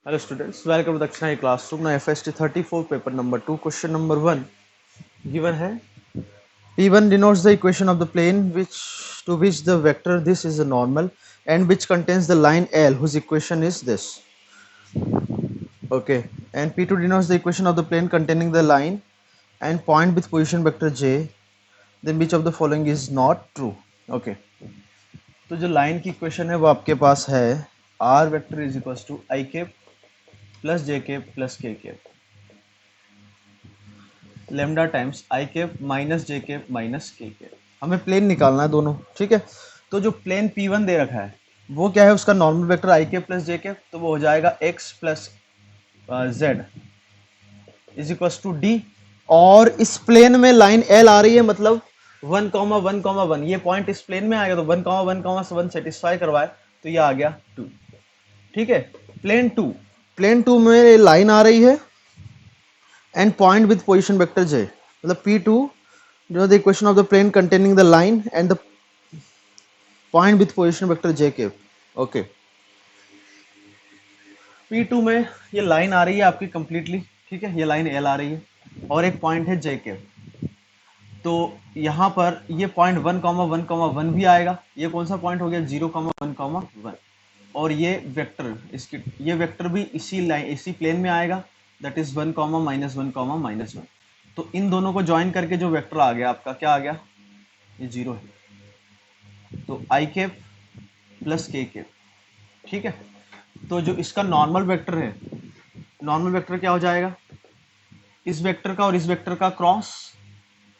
Hello students, welcome to Dakshinai classroom. Now FST 34 paper number 2 question number 1 given है. P1 denotes the equation of the plane to which the vector this is a normal and which contains the line L whose equation is this. Okay, and P2 denotes the equation of the plane containing the line and point with position vector j. Then which of the following is not true? Okay, तो जो line की equation है वो आपके पास है r vector is equals to i cap plus j cap plus k cap lambda times I cap minus J cap minus K cap. हमें plane निकालना है दोनों. ठीक है, तो जो प्लेन P1 दे रखा है वो क्या है, उसका normal vector I cap plus J cap, तो वो हो जाएगा x plus Z is equals to D. और इस प्लेन में लाइन L आ रही है, मतलब 1,1,1 ये पॉइंट इस प्लेन में आएगा, तो 1,1,1 सेटिस्फाई करवाए तो ये आ गया 2. ठीक है, प्लेन 2 में लाइन आ रही है and point with position vector j. मतलब P2 the equation of the plane containing the line and the point with position vector j के. Okay, P2 में ये लाइन आ रही है आपकी कंप्लीटली. ठीक है, ये लाइन L आ रही है और एक पॉइंट है j के. तो यहाँ पर ये पॉइंट 1,1,1 भी आएगा. ये कौन सा पॉइंट हो गया, 0,1,1. और ये वेक्टर, इसकी ये वेक्टर भी इसी लाइन इसी प्लेन में आएगा, दैट इज 1,-1,-1. तो इन दोनों को ज्वाइन करके जो वेक्टर आ गया आपका, क्या आ गया, ये 0 है. तो आई कैप प्लस के कैप. ठीक है, तो जो इसका नॉर्मल वेक्टर है, नॉर्मल वेक्टर क्या हो जाएगा, इस वेक्टर का और इस वेक्टर का क्रॉस,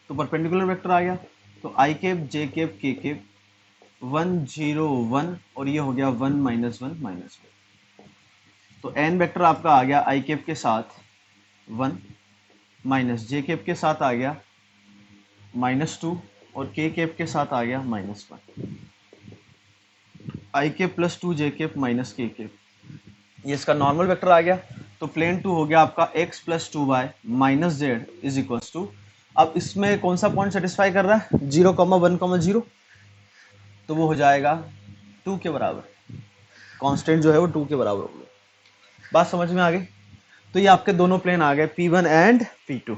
तो परपेंडिकुलर वेक्टर आ गया. तो आई कैप जे कैप के कैप 1 0 1 और ये हो गया 1 -1 -1. तो एन वेक्टर आपका आ गया आई कैप के साथ 1 माइनस जे कैप के साथ आ गया -2 और के कैप के साथ आ गया -1. आई कैप प्लस 2 जे कैप माइनस के कैप, ये इसका नॉर्मल वेक्टर आ गया. तो प्लेन 2 हो गया आपका x plus 2y minus Z is equals to. अब इसमें कौन सा पॉइंट सेटिस्फाई कर रहा है, 0,1,0, तो वो हो जाएगा 2 के बराबर. कांस्टेंट जो है वो 2 के बराबर हो गया. बात समझ में आ गई. तो ये आपके दोनों प्लेन आ गए P1 एंड P2.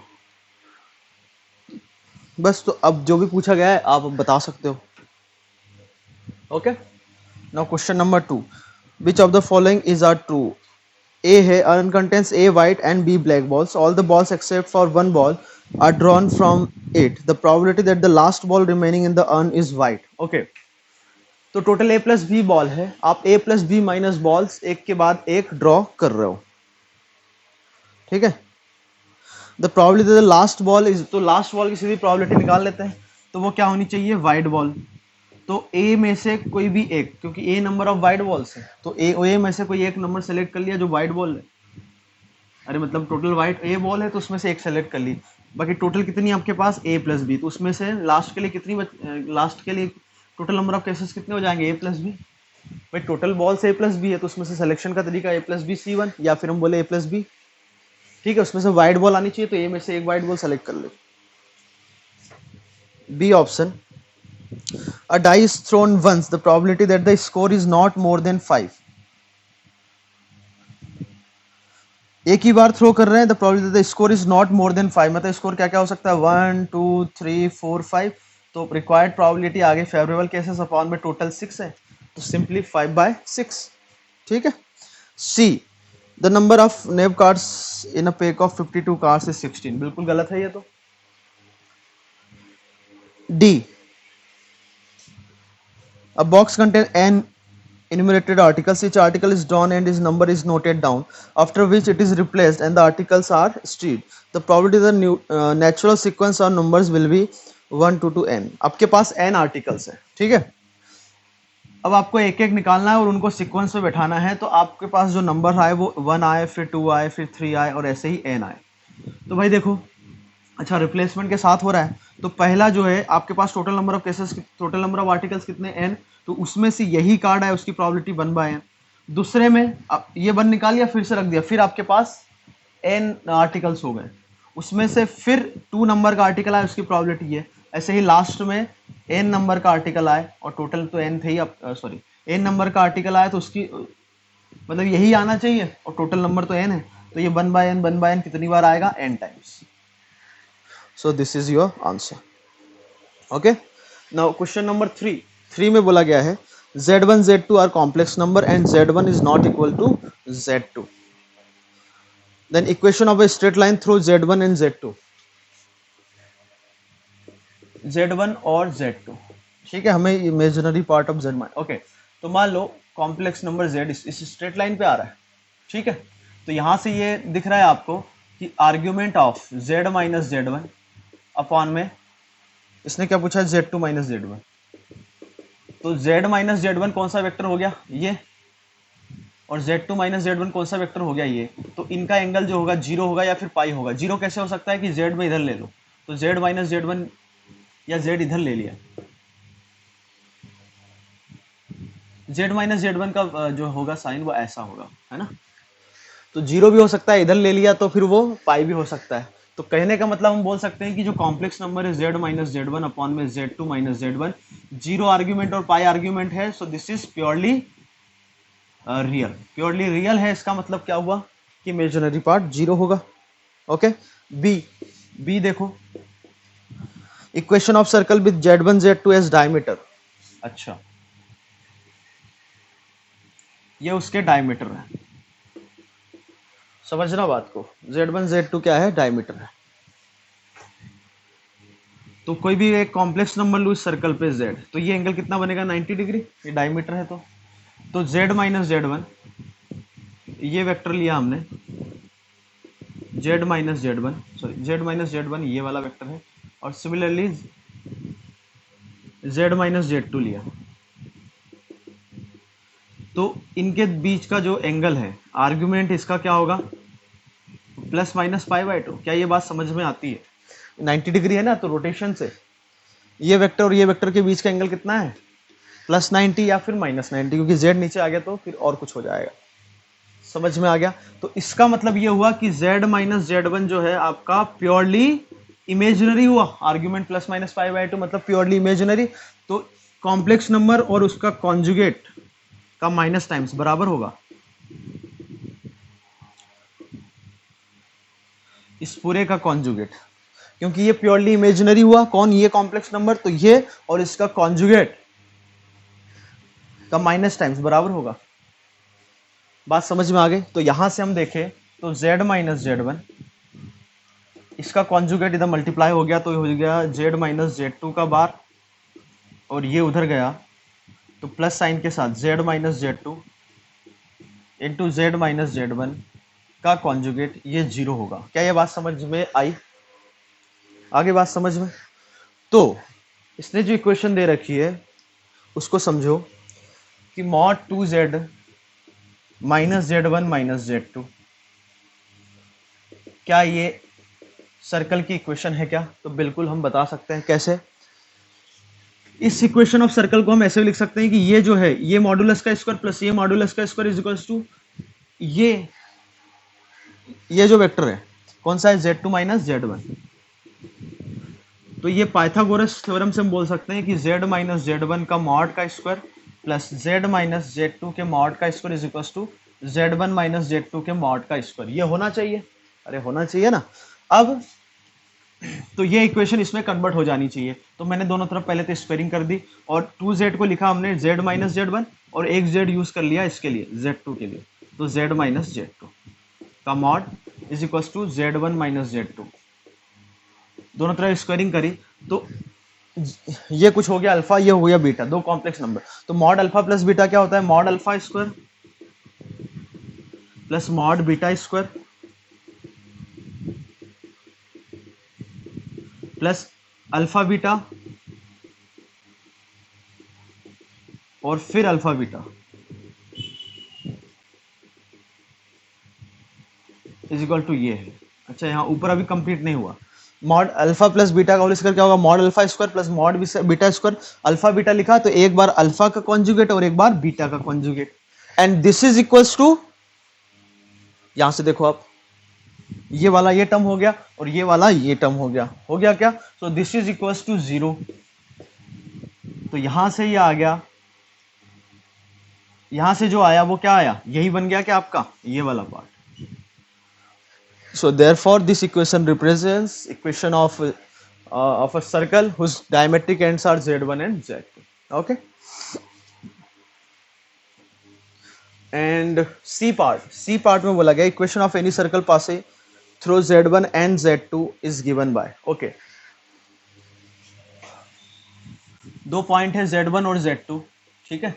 बस, तो अब जो भी पूछा गया है आप बता सकते हो. Okay, now question number 2, which of the following is are true. A है urn contains A white and B black balls. All the balls except for one ball are drawn from it. The probability that the last ball remaining in the urn is white. Okay. तो total A plus B ball है. आप A plus B minus balls एक के बाद एक draw कर रहे हो. ठीक है. The probability the last ball is, तो लास्ट बॉल की सीधी प्रोबेबिलिटी निकाल लेते हैं. तो वो क्या होनी चाहिए, वाइट बॉल. तो A में से कोई भी एक, क्योंकि A number of white balls है, तो A में से कोई एक नंबर सेलेक्ट कर लिया जो वाइट बॉल है. अरे मतलब टोटल वाइट A बॉल है तो उसमें से एक सेलेक्ट कर ली. बाकी टोटल कितनी आपके पास A प्लस बी, तो उसमें से लास्ट के लिए कितनी लास्ट के लिए टोटल नंबर ऑफ केसेस कितने हो जाएंगे, A प्लस बी. भाई total balls A plus B है तो उसमें से सिलेक्शन का तरीका A प्लस बी C1, या फिर हम बोले A प्लस बी. ठीक है, उसमें से वाइट बॉल आनी चाहिए तो A में से एक वाइट बॉल सेलेक्ट कर ले. B option. A die is thrown once. The probability that the score is not more than 5. एक ही बार थ्रो कर रहे हैं. The probability the score is not more than 5, मतलब स्कोर क्या क्या हो सकता है, 1 2 3 4 5. तो रिक्वायर्ड प्रोबेबिलिटी आगे फेवरेबल केसेस अपॉन में टोटल 6 है, तो सिंपली 5/6. ठीक है. सी, द नंबर ऑफ नेब cards in a pack of 52 cards is 16. बिल्कुल गलत है ये तो. D, a box contain n enumerated articles. Each article is drawn and its number is noted down, after which it is replaced and the articles are street. The probability the natural sequence of numbers will be 1 2 to n. आपके पास n articles है. ठीक है, अब आपको एक एक निकालना है और उनको सीक्वेंस पे बैठाना है. तो आपके पास जो नंबर आए वो 1 आए, फिर 2 आए, फिर 3 आए और ऐसे ही n आए. तो भाई देखो, अच्छा रिप्लेसमेंट के साथ हो रहा है. तो पहला जो है आपके पास total number of cases, total number of articles कितने, n. तो उसमें से यही कार्ड है, उसकी प्रोबेबिलिटी 1/n. दूसरे में अब ये 1 निकाल लिया, फिर से रख दिया, फिर आपके पास n आर्टिकल्स हो गए. उसमें से फिर 2 नंबर का आर्टिकल आया, उसकी प्रोबेबिलिटी है. ऐसे ही लास्ट में n नंबर का आर्टिकल आए और टोटल तो n थे ही, सॉरी n नंबर का आर्टिकल आया तो उसकी मतलब यही आना चाहिए और टोटल नंबर तो n है, तो ये 1/n कितनी बार आएगा, n times. So this is your answer. Okay, now question number 3 में बोला गया है z1 z2 are complex number and z1 is not equal to z2. Then equation of a straight line through z1 and z2. z1 और z2, ठीक है, हमें imaginary part of z1. Okay, तो मान लो कॉम्प्लेक्स नंबर z इस straight line पे आ रहा है, ठीक है. तो यहां से ये दिख रहा है आपको कि argument of z minus z1 upon में इसने क्या पूछा है, z2 माइनस z1. तो z माइनस z1 कौन सा वेक्टर हो गया, ये, और z2 माइनस z1 कौन सा वेक्टर हो गया, ये. तो इनका एंगल जो होगा 0 होगा या फिर पाई होगा. 0 कैसे हो सकता है कि z में इधर ले लो, तो z माइनस z1 या z इधर ले लिया, z माइनस z1 का जो होगा साइन वो ऐसा होगा, है ना. तो 0 भी हो सकता है, इधर ले लिया तो फिर वो पाई भी हो सकता है. तो कहने का मतलब हम बोल सकते हैं कि जो कॉम्प्लेक्स नंबर है z माइनस z1 अपॉन में z2 माइनस z1, 0 आर्ग्यूमेंट और पाई आर्ग्यूमेंट है. सो this is purely real. Purely real है, इसका मतलब क्या हुआ कि इमेजिनरी पार्ट 0 होगा. ओके, बी देखो, equation of circle with z1 z2 as diameter. अच्छा, ये उसके डायमीटर है, समझना बात को. z1 z2 क्या है, डायमीटर है. तो कोई भी एक कॉम्प्लेक्स नंबर लो इस सर्कल पे z, तो ये एंगल कितना बनेगा, 90 डिग्री. ये डायमीटर है, तो z माइनस z1, ये वेक्टर लिया हमने, z minus z1, sorry z minus z1 ये वाला वेक्टर है, और सिमिलरली z माइनस z2 लिया. तो इनके बीच का जो एंगल है, आर्ग्यूमेंट इसका क्या होगा, प्लस माइनस π/2. क्या ये बात समझ में आती है, 90 डिग्री है ना, तो रोटेशन से ये वेक्टर और ये वेक्टर के बीच का एंगल कितना है, प्लस 90 या फिर माइनस 90, क्योंकि z नीचे आ गया तो फिर और कुछ हो जाएगा. समझ में आ गया. तो इसका मतलब ये हुआ कि z माइनस z1 जो है आपका प्योरली इमेजिनरी हुआ. आर्ग्यूमेंट प्लस माइनस π/2 मतलब प्योरली इमेजिनरी. तो कॉम्प्लेक्स नंबर और उसका कॉन्जुगेट का माइनस टाइम्स बराबर होगा इस पूरे का कॉन्जुगेट, क्योंकि ये प्योरली इमेजिनरी हुआ. कौन, ये कॉम्प्लेक्स नंबर, तो ये और इसका कॉन्जुगेट का माइनस टाइम्स बराबर होगा. बात समझ में आ गई. तो यहां से हम देखें तो z माइनस z1, इसका कॉन्जुगेट इधर मल्टीप्लाई हो गया तो हो गया z माइनस z2 का बार, और ये उधर गया तो प्लस साइन के साथ z minus z2 into z minus z1 का कॉन्जुगेट, ये 0 होगा. क्या ये बात समझ में आई, आगे बात समझ में. तो इसने जो इक्वेशन दे रखी है उसको समझो कि mod 2z minus z1 minus z2, क्या ये सर्कल की इक्वेशन है क्या, तो बिल्कुल हम बता सकते हैं. कैसे, इस इक्वेशन ऑफ सर्कल को हम ऐसे भी लिख सकते हैं कि ये जो है, ये मॉडुलस का स्क्वायर प्लस ये मॉडुलस का स्क्वायर इज इक्वल्स टू ये जो वेक्टर है कौन सा है, z2 माइनस z1. तो ये पाइथागोरस थ्योरम से हम बोल सकते हैं कि z माइनस z1 का मॉड का square plus z minus z2 के मॉड का square is equals to z1 minus z2 के मॉड का स्क्वायर. ये होना चाहिए, अरे होना चाहिए ना. अब तो ये इक्वेशन इसमें कन्वर्ट हो जानी चाहिए. तो मैंने दोनों तरफ पहले तो स्क्वायरिंग कर दी, और 2z को लिखा हमने z माइनस z1, और एक z यूज कर लिया इसके लिए, z2 के लिए. तो z माइनस z2 का mod is equals to z1 minus z2. दोनों तरफ स्क्वायरिंग करी तो ये कुछ हो गया अल्फा, ये हो गया बीटा, दो कॉम्प्लेक्स नंबर. तो मॉड अल्फा प्लस बीटा क्या होता है, mod alpha square plus mod beta square plus alpha beta और फिर alpha beta is equal to ये है. अच्छा, यहाँ ऊपर अभी कंप्लीट नहीं हुआ. मॉड अल्फा प्लस बीटा का होल स्क्वायर क्या होगा, mod alpha square plus mod beta square. Alpha beta लिखा तो एक बार अल्फा का कॉन्जुगेट और एक बार बीटा का conjugate, and this is equals to, यहां से देखो आप, ये वाला ये टर्म हो गया और ये वाला ये टर्म हो गया क्या. So this is equals to 0. तो यहां से ये आ गया यहां से जो आया वो क्या आया, यही बन गया क्या आपका, ये वाला part. So therefore this equation represents equation of a circle whose diametric ends are z1 and z2. Okay. And C part में बोला गया equation of any circle passing through z1 and z2 is given by. Okay. दो point है z1 और z2, ठीक है,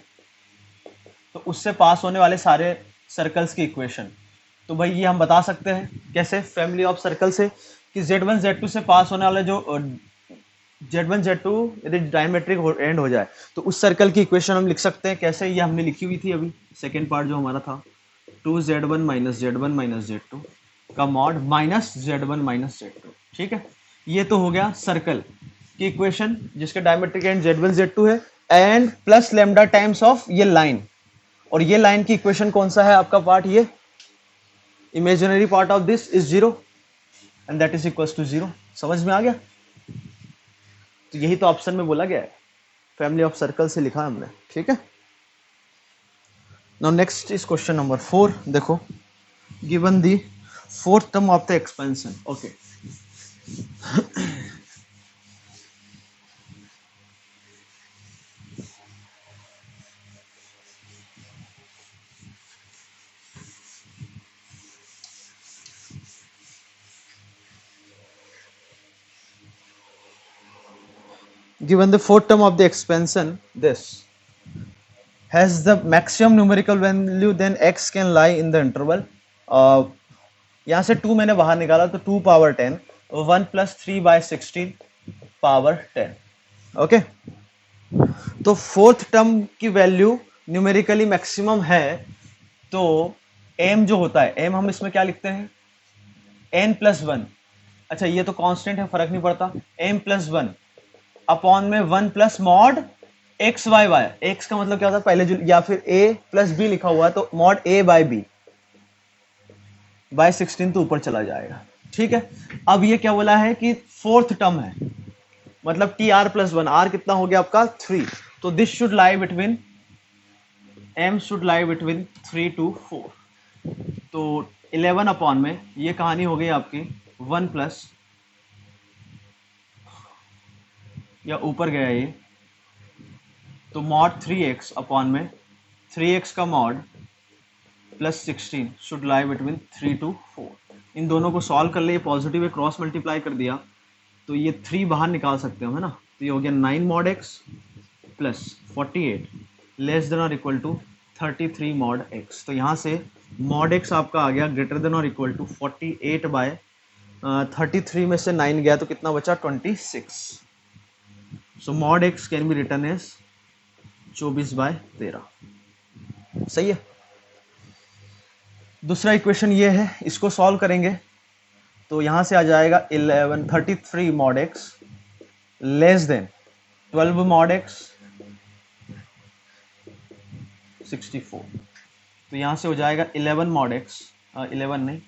तो उससे पास होने वाले सारे सर्कल्स की इक्वेशन, तो भाई ये हम बता सकते हैं कैसे, फैमिली ऑफ सर्कल से, कि z1 z2 से पास होने वाले जो z1 z2 यदि डायमेट्रिक एंड हो जाए तो उस सर्कल की इक्वेशन हम लिख सकते हैं कैसे, ये हमने लिखी हुई थी अभी सेकेंड पार्ट जो हमारा था, 2z1 minus z1 minus z2 का mod minus z1 minus z2, ठीक है। ये तो हो गया सर्कल की इक्वेशन जिसके डायमेट्रिक एंड z1 z2 है, and plus lambda times of ये लाइन, और ये लाइन की इक्वेशन कौन सा है आपका पार्ट, ये imaginary part of this is 0 and that is equals to 0। समझ में आ गया, तो यही तो ऑप्शन में बोला गया है, फैमिली ऑफ सर्कल से लिखा है हमने, ठीक है। Now next is question number 4, देखो given the fourth term of the expansion. Okay, given the fourth term of the expansion, this has the maximum numerical value, then x can lie in the interval, यहाँ से 2 मैंने बाहर निकाला तो 2 power 10, 1 plus 3/16 power 10। Okay, तो fourth term की value numerically maximum है, तो m जो होता है, m हम इसमें क्या लिखते हैं, n प्लस 1, अच्छा ये तो कांस्टेंट है फर्क नहीं पड़ता, m प्लस 1 अपॉन में 1 plus mod X Y Y, X का मतलब क्या होता है पहले जो, या फिर a प्लस बी लिखा हुआ है तो mod a by B by 16 तो ऊपर चला जाएगा, ठीक है। अब ये क्या बोला है कि फोर्थ टर्म है, मतलब टी आर प्लस 1, आर कितना हो गया आपका 3, तो this should lie between, m should lie between 3 to 4, तो 11 अपॉन में ये कहानी हो गई आपकी 1 प्लस, या ऊपर गया ये, तो मॉड 3x अपॉन में 3x का mod plus 16 should lie between 3 to 4। इन दोनों को सॉल्व कर लिए, पॉजिटिव है क्रॉस मल्टीप्लाई कर दिया तो ये 3 बाहर निकाल सकते हो, है ना, तो ये हो गया 9 mod x plus 48 less than और इक्वल टू 33 मॉड x, तो यहाँ से मॉड x आपका आ गया ग्रेटर देन और इक्वल टू 48 बाय 33 में से 9 गया तो कितना बचा 26, so mod x can be return as 24/13, सही है। दूसरा इक्वेशन ये है, इसको सॉल्व करेंगे तो यहां से आ जाएगा 33 mod x less than 12 mod x 64, तो यहां से हो जाएगा 11 मॉड x 11 नहीं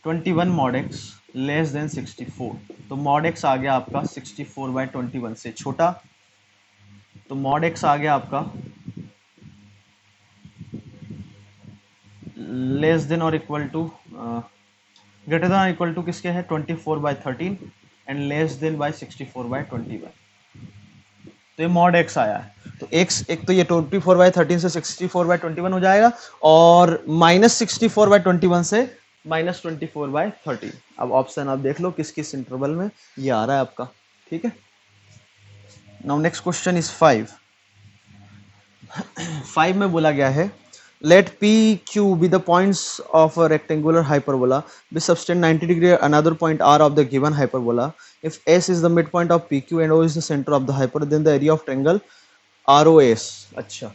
21 मॉड x लेस देन 64, तो मॉड x आ गया आपका 64/21 से छोटा, तो मॉड x आ गया आपका लेस देन और इक्वल टू ग्रेटर देन और इक्वल टू किसके है 24/13 एंड लेस देन बाय 64/21, तो ये मॉड x आया है, तो x एक तो ये 24/13 से 64/21 हो जाएगा और माइनस 64/21 से माइनस 24/13। अब ऑप्शन आप देख लो किस किस इंटरवल में ये आ रहा है आपका, ठीक है। नाउ नेक्स्ट क्वेश्चन इज 5 में बोला गया है let PQ be the points of a rectangular hyperbola be subtend 90 degree another point R of the given hyperbola. If S is the midpoint of PQ and O is the center of the hyperbola, then the area of triangle ROS. अच्छा,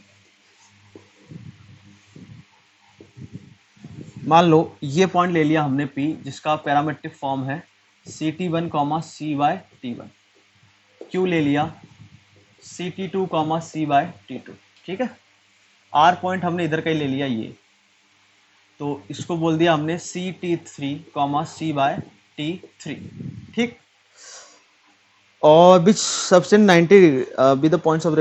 मान लो ये point ले लिया हमने P जिसका parametric form है CT1, C/T1, Q ले लिया CT2, C/T2, ठीक है। R पॉइंट हमने इधर का ही ले लिया ये, तो इसको बोल दिया हमने CT3, C/T3, ठीक। और विच सबसेंट 90 B the points of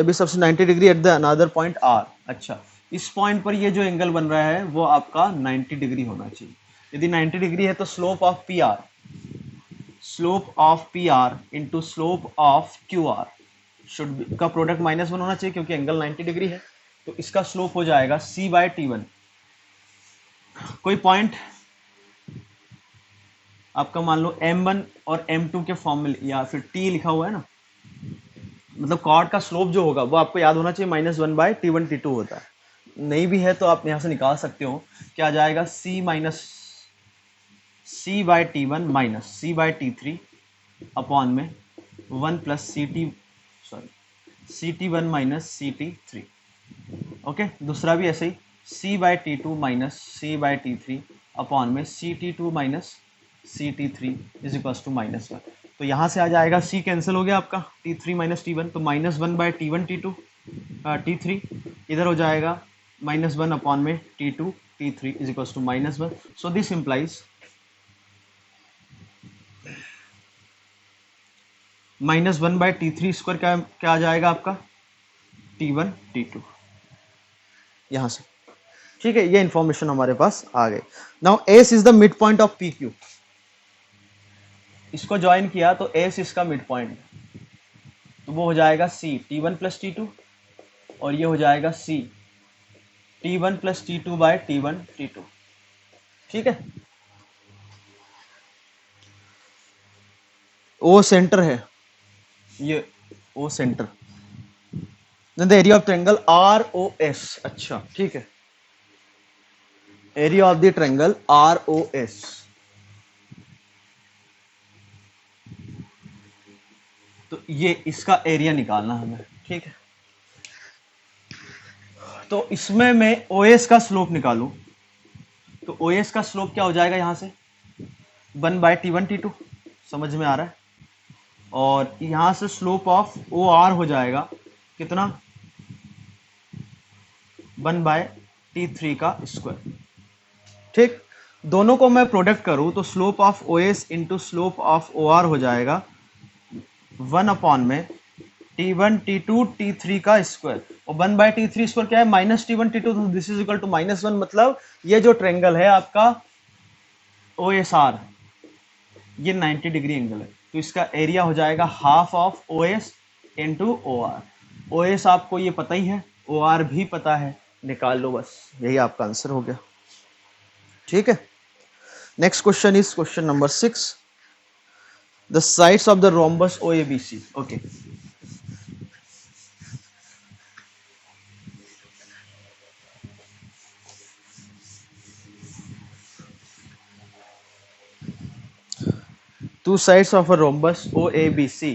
B सबसेंट 90 degree at the another point R. अच्छा, इस पॉइंट पर ये जो एंगल बन रहा है वो आपका 90 डिग्री होना चाहिए। यदि 90 डिग्री है तो slope of P R, slope of P R into slope of Q R should का प्रोडक्ट -1 होना चाहिए क्योंकि एंगल 90 डिग्री है। तो इसका स्लोप हो जाएगा c बाय T1। कोई पॉइंट आपका मान लो M1 और M2 के फॉर्म में या फिर T लिखा हुआ है ना, मतलब कॉर्ड का स्लोप जो होगा वो आपको याद होना चाहिए -1 बाय T1 T2 होता है। नहीं भी है तो आप यहाँ से निकाल सकते हो, क्या आ जाएगा c by T1 minus c by T3 upon में 1 plus CT1 minus CT3। Okay, दूसरा भी ऐसे ही c by T2 minus c by T3 upon में CT2 minus CT3 is equal to -1। तो यहाँ से आ जाएगा c कैंसिल हो गया आपका T3 माइनस T1, तो -1 बाय T1 T2 T3 इधर हो जाएगा -1 अपॉन में T2 T3 is equal to -1। So this implies -1 by T3 square क्या आ जाएगा आपका T1 T2 यहाँ से। ठीक है, ये इंफॉर्मेशन हमारे पास आ गई। Now S is the mid point of P Q. इसको ज्वाइन किया तो एस इसका मिड पॉइंट, तो वो हो जाएगा सी T1 प्लस T2 और ये हो जाएगा सी T1 plus T2 bye T1 T2। ठीक है, ओ सेंटर है, ये O centre, the area of triangle ROS। अच्छा ठीक है, area of the triangle ROS। तो ये इसका एरिया निकालना हमें। ठीक है, तो इसमें मैं OS का स्लोप निकालूं तो OS का स्लोप क्या हो जाएगा यहाँ से 1 बाय T1 T2, समझ में आ रहा है। और यहाँ से स्लोप ऑफ OR हो जाएगा कितना 1 बाय T3 का स्क्वायर। ठीक, दोनों को मैं प्रोडक्ट करूं तो slope of OS into slope of OR हो जाएगा 1 अपॉन में T1 T2 T3 का स्क्वायर, और 1 बाय T3 स्क्वायर क्या है -T1 T2, तो दिस इज इक्वल टू -1। मतलब ये जो ट्रायंगल है आपका OSR, ये 90 डिग्री एंगल है, तो इसका एरिया हो जाएगा half of OS into OR। OS आपको ये पता ही है, OR भी पता है, निकाल लो बस, यही आपका आंसर हो गया। ठीक है, next question is question number 6, the sides of the rhombus OABC। Okay, two sides of a rhombus OABC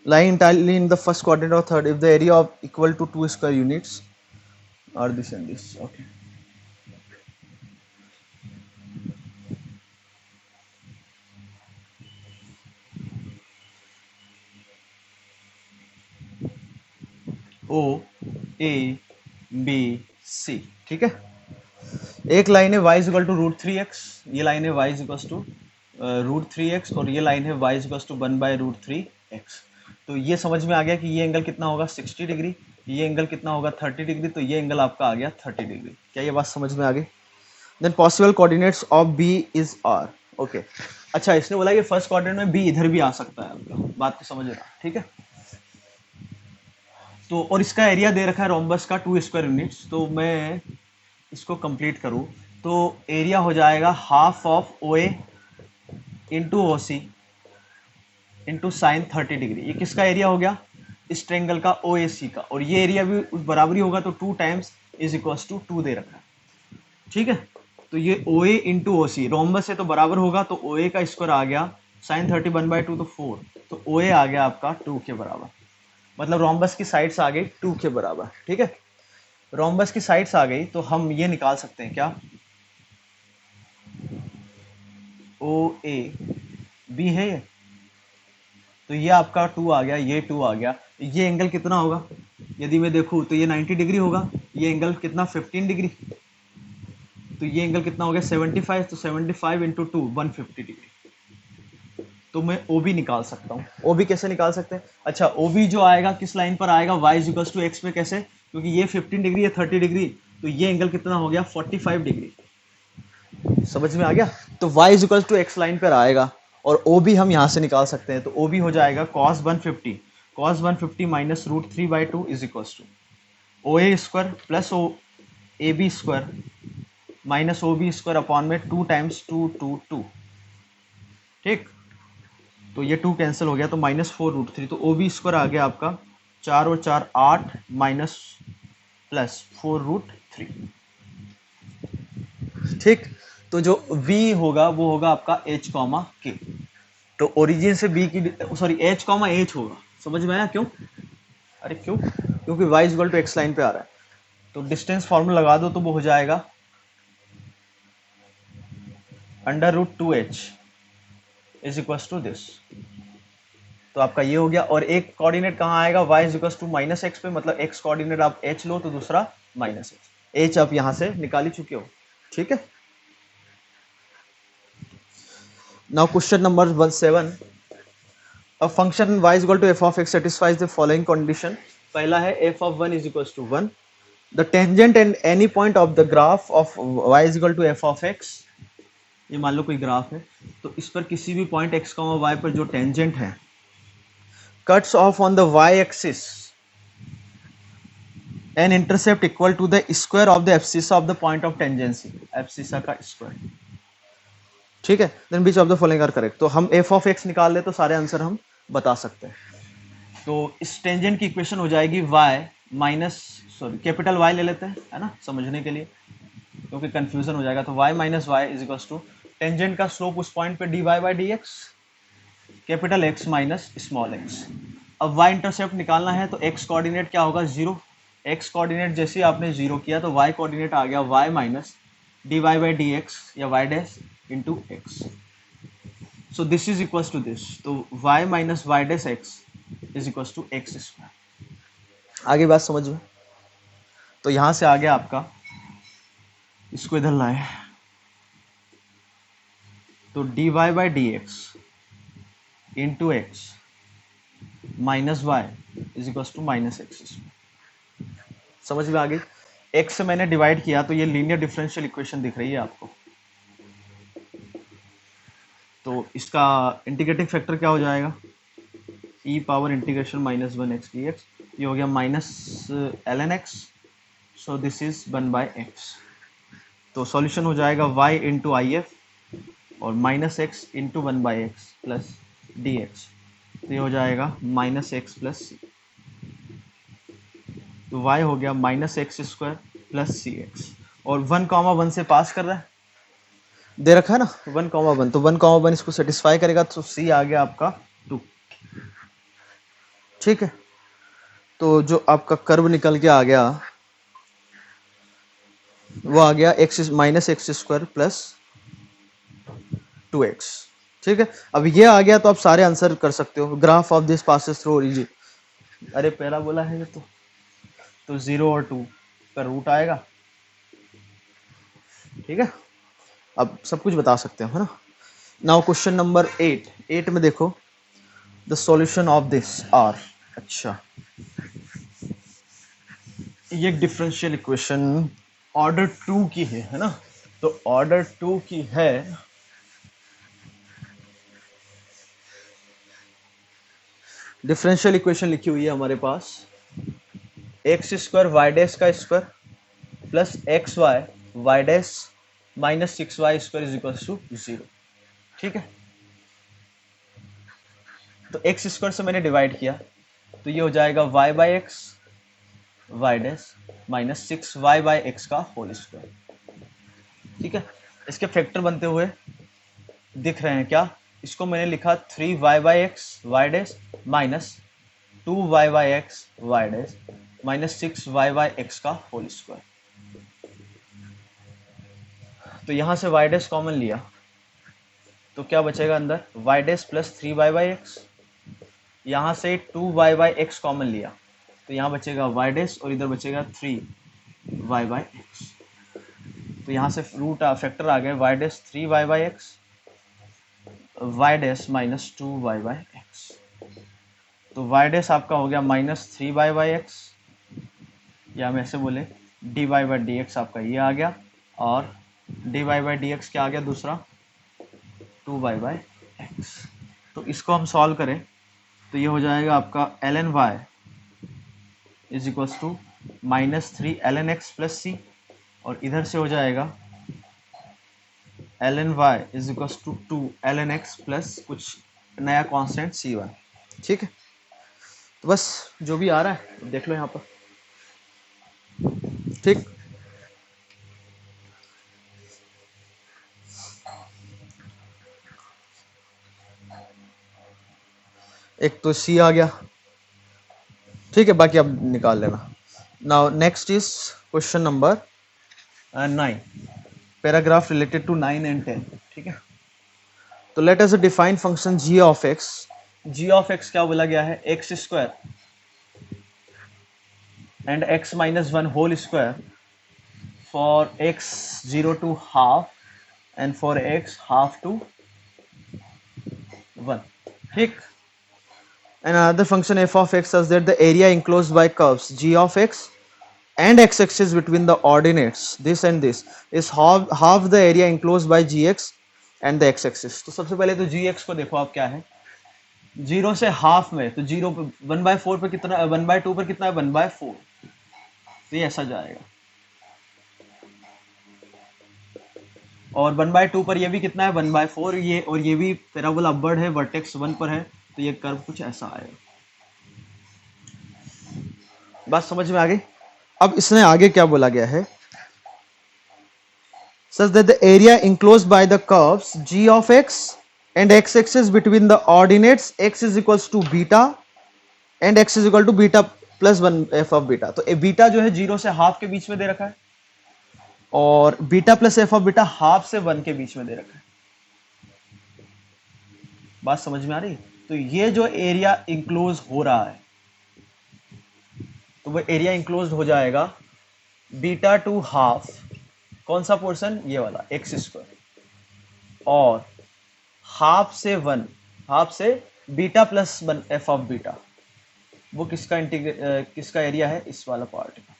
lying entirely in the first quadrant or third if the area of equal to 2 square units are this and this. Okay, O A B C। ठीक है, एक line है y is equal to √3x, ये line है y is equal to √3x और ये line है y is equal to 1 by √3x। तो ये समझ में आ गया कि ये एंगल कितना होगा 60 डिग्री, ये एंगल कितना होगा 30 डिग्री, तो ये एंगल आपका आ गया 30 डिग्री। क्या ये बात समझ में आ गई? Then possible coordinates of B is R। Okay, अच्छा इसने बोला कि फर्स्ट क्वाड्रेंट में B इधर भी आ सकता है आपका, बात को समझ रहा। ठीक है, तो और इसका एरिया दे रखा है रोम्बस का 2 स्क्वायर यूनिट्स, तो मैं इसको कंप्लीट करूं तो एरिया हो जाएगा half of OA into OC into sine 30 degree. ये किसका एरिया हो गया? इस ट्रेंगल का OAC का, और ये एरिया भी उस बराबरी होगा, तो 2 टाइम्स इज इक्वल टू 2 दे रखा है। ठीक है, तो ये OA इंटू OC रोम्बस से तो बराबर होगा, तो OA का स्क्वायर आ गया साइन 31 बाई 2 तो 4, तो OA आ गया आपका 2 के बराबर, मतलब रोम्बस की साइड्स आ गई 2 के बराबर। ठीक है, रोम्बस की साइड्स आ गई तो हम ये निकाल सकते हैं क्या, OAB है ये, तो ये आपका 2 आ गया, ये 2 आ गया। ये एंगल कितना होगा यदि मैं देखूं तो ये 90 डिग्री होगा, ये एंगल कितना 15 डिग्री, तो ये एंगल कितना हो गया 75, तो 75 इंटू 2 150 डिग्री। तो मैं ओ बी निकाल सकता हूँ। ओ बी कैसे निकाल सकते हैं? अच्छा, ओ बी जो आएगा किस लाइन पर आएगा? y is equal to X पे। कैसे? क्योंकि ये 15 डिग्री है 30 डिग्री, तो ये एंगल कितना हो गया? 45 डिग्री। समझ में आ गया? तो y is equal to X line पर आएगा और ओ बी हम यहाँ से निकाल सकते हैं। तो ओ बी हो जाएगा cos 150, cos 150 minus root 3/2 is equal to O A square plus O A B square minus O B square upon में 2 टाइम्स 2 2 2। ठीक, तो ये 2 कैंसिल हो गया, तो -4√3। तो ओ बी स्क्वायर आ गया आपका 4 और 4 8 माइनस प्लस 4√3। ठीक, तो जो v होगा वो होगा आपका h कॉमा के। तो ओरिजिन से b की, सॉरी h कॉमा h होगा। समझ में आया क्यों? अरे क्यों? क्योंकि y equal to X line पे आ रहा है। तो डिस्टेंस फॉर्मूला लगा दो तो वो हो जाएगा √2h is equal to this. तो आपका ये हो गया। और एक कोऑर्डिनेट कहाँ आएगा? y is equal to minus X पे, मतलब x कोऑर्डिनेट आप h लो तो दूसरा माइनस h आप यहां से निकाल ही चुके हो। ठीक है, now question number 7, a function y is equal to f of x satisfies the following condition. पहला है f of 1 is equal to 1, the tangent and any point of the graph of y is equal to f of x। ये मान लो कोई graph है, तो इस पर किसी भी पॉइंट x, y पर जो टेंजेंट है cuts off on the y-axis an intercept equal to the square of the abscissa of the point of tangency, abscissa का स्क्वायर। ठीक है, then which of the following are correct. तो हम f of x निकाल ले तो सारे answer हम बता सकते हैं। तो इस टेंजेंट की इक्वेशन हो जाएगी y minus, sorry capital Y ले लेते हैं, है ना, समझने के लिए, क्योंकि कंफ्यूजन हो जाएगा। तो y minus y is equal to tangent का स्लोप उस पॉइंट पे dy by d x, capital X minus small x। अब y इंटरसेप्ट निकालना है तो x कोऑर्डिनेट क्या होगा? 0। x कोऑर्डिनेट जैसे ही आपने 0 किया तो y कोऑर्डिनेट आ गया y minus dy by d x या y dash into x. So this is equal to this. तो y minus y dash x is equal to x square. आगे बात समझ में? तो यहां से आ गया आपका, इसको इधर लाए तो dy by d x into x minus y is equal to minus x. समझ में आ गई? x से मैंने डिवाइड किया तो ये लीनियर डिफरेंशियल इक्वेशन दिख रही है आपको। तो इसका इंटीग्रेटिंग फैक्टर क्या हो जाएगा? e power integration minus 1x D x. ये हो गया minus ln x, so this is 1 by x. तो सॉल्यूशन हो जाएगा y इंटू आई एफ और minus x into 1 by x plus D x. तो ये हो जाएगा माइनस एक्स प्लस सी। तो y हो गया माइनस एक्स स्क्वायर प्लस सी एक्स। और 1,1 से पास कर रहा है, दे रखा है ना 1,1। तो 1,1 इसको सेटिस्फाई करेगा, तो c आ गया आपका 2। ठीक है, तो जो आपका कर्व निकल के आ गया वो आ गया x minus x square plus 2x। ठीक है, अब ये आ गया तो आप सारे आंसर कर सकते हो। Graph of this passes through origin, अरे पहला बोला है ये तो 0 और 2 का रूट आएगा। ठीक है, अब सब कुछ बता सकते हो, है ना। नाउ क्वेश्चन नंबर 8 में देखो, the solution of this are. अच्छा, ये डिफरेंशियल इक्वेशन ऑर्डर 2 की है ना। तो ऑर्डर 2 की है, डिफरेंशियल इक्वेशन लिखी हुई है हमारे पास एक्स स्क्वायर वाई डैश का square plus x Y y dash minus 6y square is equal to 0। ठीक है, तो एक्स स्क्वायर से मैंने डिवाइड किया तो ये हो जाएगा y by x y dash minus 6y by x का होल स्क्वायर। ठीक है, इसके फैक्टर बनते हुए दिख रहे हैं क्या? इसको मैंने लिखा 3y by x y dash minus 2y by x y dash minus 6y by x का होल स्क्वायर। तो यहां से y डैश कॉमन लिया तो क्या बचेगा अंदर? y dash plus 3y by x. यहां से 2y बाई एक्स कॉमन लिया तो यहाँ बचेगा y डैश और इधर बचेगा 3y बाई एक्स। तो यहाँ से रूट फैक्टर आ गए y dash 3y by x y dash minus 2y by x. तो वाई डैश आपका हो गया माइनस 3y बाई एक्स, या हम ऐसे बोले dy बाई डी एक्स आपका ये आ गया, और dy बाई डी एक्स क्या आ गया दूसरा 2y बाई एक्स। तो इसको हम सॉल्व करें तो ये हो जाएगा आपका ln y is equals to minus 3 ln x plus C, और इधर से हो जाएगा ln y is equals to 2 ln x plus कुछ नया कांस्टेंट c1। ठीक है, तो बस जो भी आ रहा है देख लो यहाँ पर। ठीक, एक तो सी आ गया, ठीक है, बाकी अब निकाल लेना। Now next is question number 9, paragraph related to 9 and 10। ठीक है, तो let us define function g of x। g of x क्या बोला गया है, x square and x minus 1 whole square for x 0 to half and for x half to 1। ठीक, and another function f of x such that the area enclosed by curves g of x and x-axis between the ordinates this and this is half the area enclosed by gx and the x-axis। तो सबसे पहले तो gx को देखो आप क्या है, 0 से हाफ में, तो 0 पे 1/4 पे कितना, 1/2 पर कितना है 1/4, तो ये ऐसा जाएगा, और 1/2 पर ये भी कितना है 1/4, ये और ये भी पैराबोला अपवर्ड है, वर्टेक्स 1 पर है, तो ये कर्व कुछ ऐसा आएगा। बात समझ में आ गई। अब इसने आगे क्या बोला गया है, such that the area enclosed by the curves g of x and x-axis between the ordinates x is equals to beta and x is equal to beta plus 1 f of beta। तो beta जो है 0 से half के बीच में दे रखा है, और beta plus f of beta half से 1 के बीच में दे रखा है। बात समझ में आ रही। तो ये जो एरिया इंक्लोज हो रहा है, तो वो एरिया इंक्लोज हो जाएगा बीटा टू हाफ, कौन सा पोर्शन, ये वाला एक्स स्क्वायर, और हाफ से 1, हाफ से beta plus 1 f of beta, वो किसका किसका एरिया है, इस वाला पार्ट का,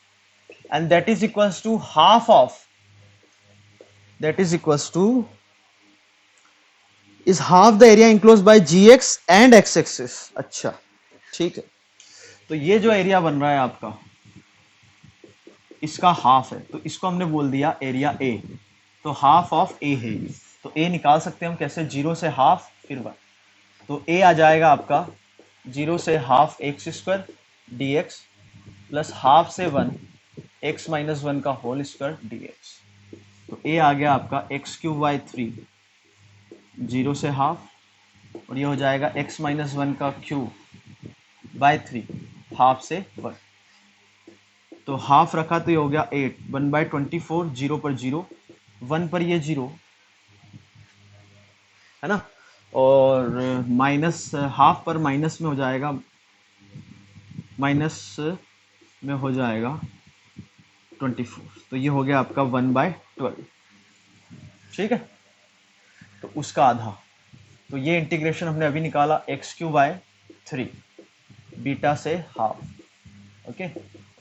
and that is equals to half of, that is equals to is half the area enclose by g x and x axis. अच्छा ठीक है, तो ये जो एरिया बन रहा है आपका, इसका हाफ है, तो इसको हमने बोल दिया एरिया ए, तो हाफ ऑफ ए है ये, तो ए निकाल सकते हैं हम कैसे, 0 से हाफ फिर 1, तो ए आ जाएगा आपका 0 से half x square D x plus half से 1 एक्स माइनस 1 का होल स्क्वायर डी एक्स। तो ए आ गया आपका एक्स क्यूब बाई 3 0 से हाफ, और ये हो जाएगा एक्स माइनस 1 का क्यूब बाई 3 हाफ से 1, तो हाफ रखा तो ये हो गया 8, 1/24, 0 पर 0, 1 पर ये 0 है ना, और माइनस हाफ पर माइनस में हो जाएगा, माइनस में हो जाएगा 24, तो ये हो गया आपका 1/12। ठीक है, तो उसका आधा, तो ये इंटीग्रेशन हमने अभी निकाला एक्स क्यू बाय 3 बीटा से हाफ, ओके,